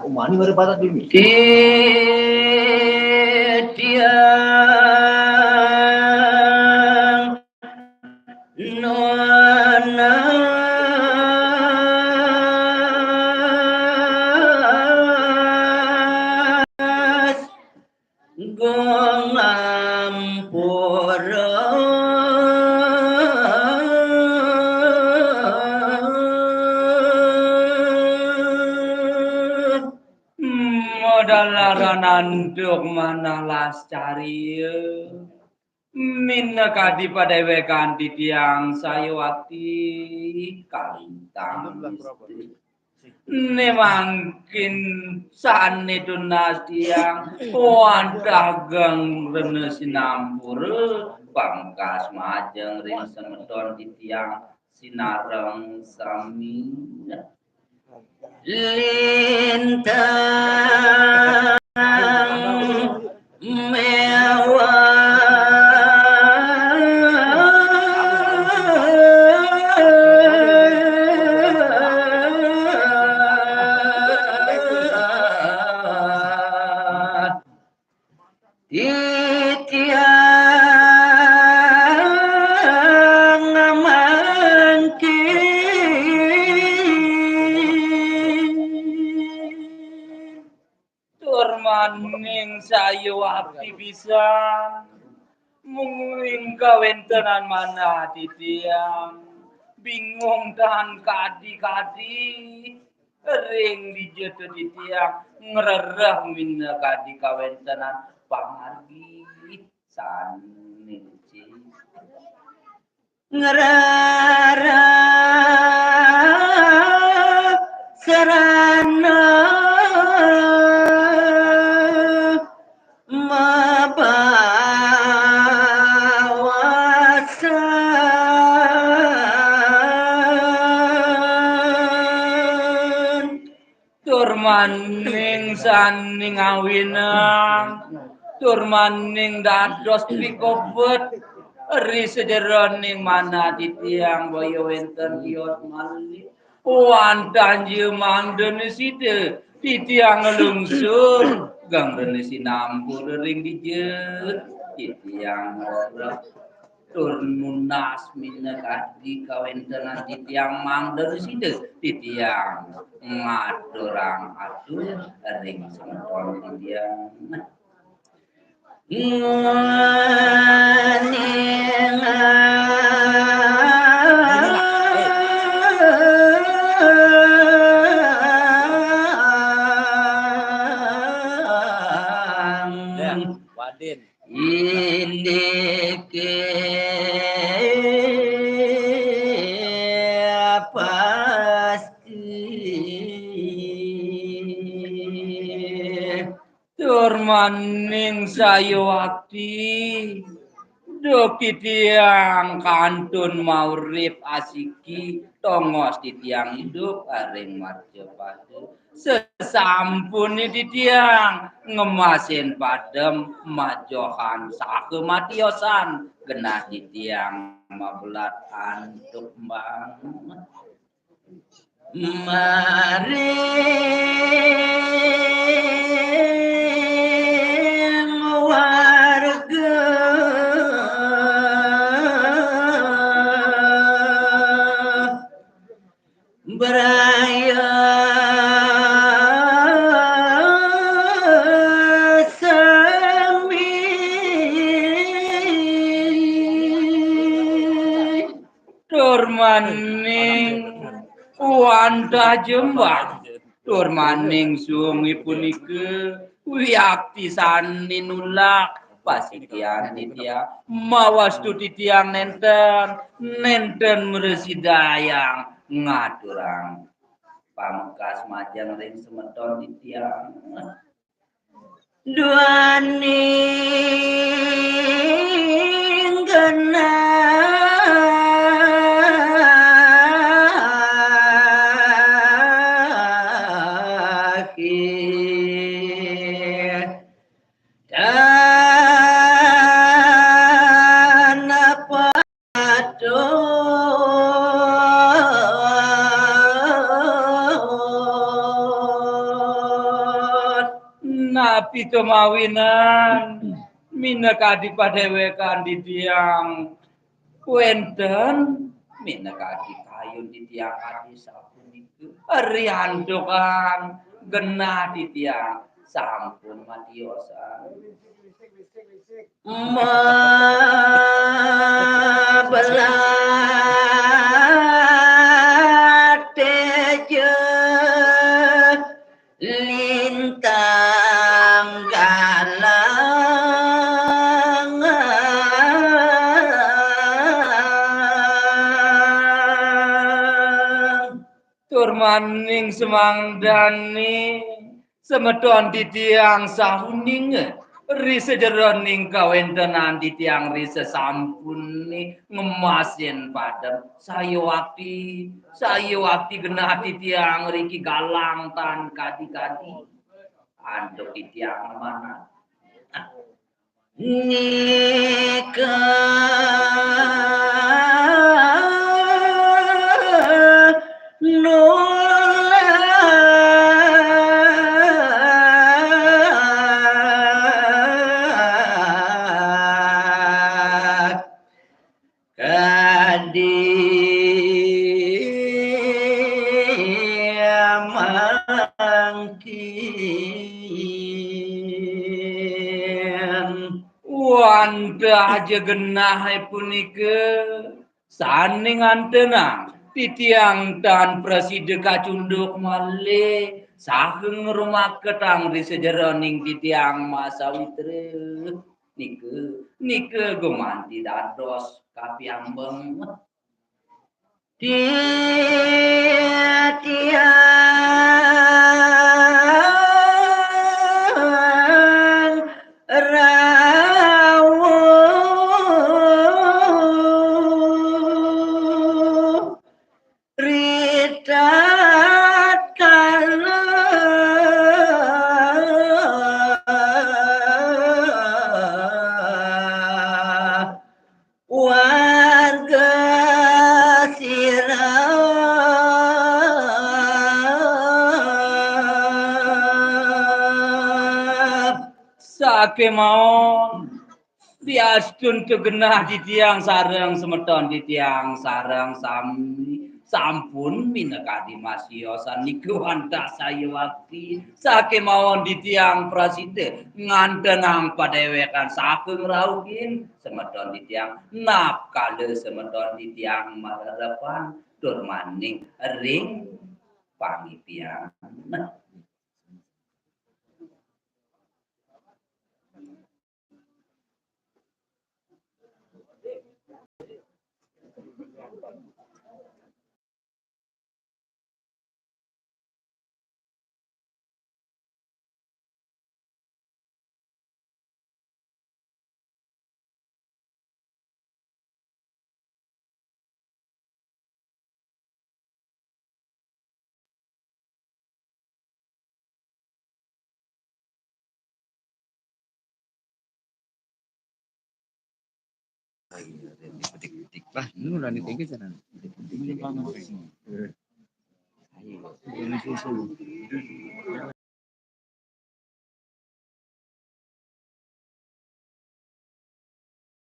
Umani baru patah dulu. Dia nona gongampura modal larananduk mana lascari minna kadi padewekan di tiang sayawati kalintang nemangkin sane tunas tiang wan dagang rene sinampur pangkas majeng ring semedon di tiang sinareng sami lintang mewah titiang mangkin turmaning sayu abdi bisa mungling kawentenan mana titiang bingung dan kadi-kadi ring dijetu titiang ngererah minna kadi kawentenan pangargi saninci ngererah serana mabawasan turmaning saning awinang turmaning dados pikobet ri sederoning mana titiang boyo wenten kiot malih wan tanjeu mangden side titiang lungsur gang rene sinampur ring dijeut titiang rereh tur munas minna kadi kawentenan titiang mangden side titiang ngaturang atur ring semeton titiang Wadin. indike pasti turmaning sayawati doki tiang kantun maurip asiki tongos di tiang hidup aring marjo padu sesampuni di tiang ngemasin padem majohan sakematiosan genah di tiang mabelat antuk bang maring warga beraya semi turmaning wanda jembah turmaning sungi punike wiakti sani nulak pasitian titia mawastu titiang nenten meresidayang ngaturang pamkas majang ring semeton titiang duaning genah dan apa Tapi kemawinan minekadi padewekan di tiang wenten minekadi kayu di tiang adi sapunika rianto kan genah di tiang sampun matiosan teje lintang galang tur maning semangdani semedon di tiang sahuning ri sejeroning kawentenan di tiang ri sesampun ngemasin padem sayo wakti genah di tiang riki galang tan kadi-kadi anduk di tiang mana nikah nolak mangkin wanda aja genah punike saning antena titiang dan presiden kacunduk malih saheng rumah ketang di sejeroning titiang masa witre nike gumanti dados kapiambeng tiang rawuh ridat kala warga sirap sake maon diastun kegenah di tiang sareng semeton di tiang sareng sami sampun minekadi masiosan niku handak saya wakti sake mawon di tiang praside ngantenang padewekan saking raukin semeton di tiang napkale semeton di tiang mararepan tur maning ring pangipian Petik-petik lah, ini udah ditinggi sana. Petik-petik. Ayo.